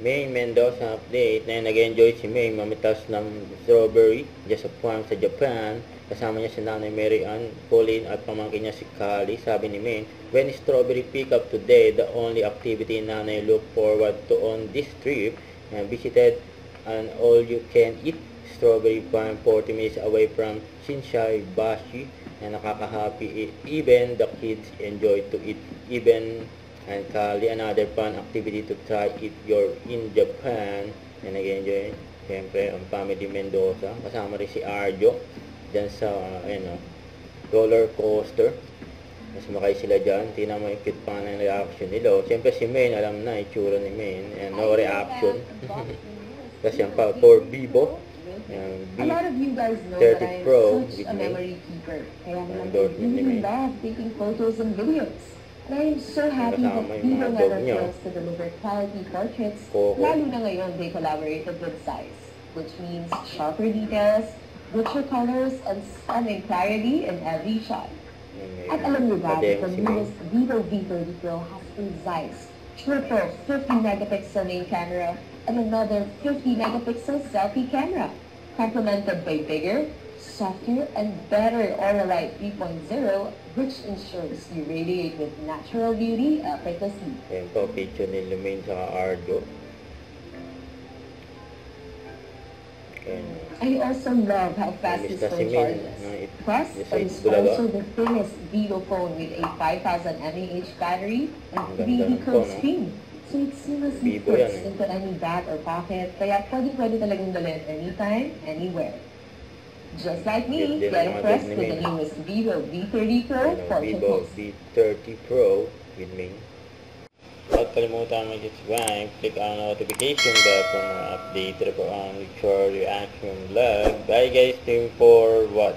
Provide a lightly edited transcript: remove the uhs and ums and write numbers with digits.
May Mendoza update na nag-enjoy si May mamitas ng strawberry just a farm sa Japan. Kasama niya si Nanay Mary Ann, Pauline at pamangkin niya si Kali. Sabi ni May, when strawberry pick up today, the only activity Nanay look forward to on this trip, and visited an all-you-can-eat strawberry farm 40 minutes away from Shinsai Bashi, na nakaka-happy. Even the kids enjoy to eat. Even and Kali, another fun activity to try if you're in Japan. Yan, nag-enjoy siyempre ang family Mendoza, kasama rin si Arjo dyan sa roller coaster. Mas makay sila dyan, tingnan mo yung cute pa ng reaction nila. Siyempre si Maine, alam na itsura ni Maine, and no reaction. Kasi yan pa for Vivo, A lot of you guys know that I'm Pro such a memory keeper. Kaya naman I endorsement ni really May. love taking photos and videos. And I am so happy that Kasama yung Vivo mga never dog niyo. fails to deliver quality portraits. Coco. Lalo na ngayon, they collaborated with Zeiss, which means sharper details, richer colors, and stunning clarity in every shot. At alam niyo ba, the newest Vivo V30 Pro has a Zeiss triple 50 megapixel main camera and another 50 megapixel selfie camera, complemented by bigger, softer, and better Aura Light 3.0, which ensures you radiate with natural beauty effortlessly. Ayan po, picture ni Lumaine sa Arjo. I also love how fast this phone charges. Plus, it is also the thinnest Vivo phone with a 5000 mAh battery and 3D curved screen. So it seamlessly fits into any bag or pocket, kaya pwede talagang dalhin anytime, anywhere. Just like me, get impressed with the newest Vivo V30 Pro Vivo portrait. V30 Pro with me. Huwag kalimutan mag-subscribe, click ang notification bell for more updates po ang short reaction vlog. Bye guys, team for what?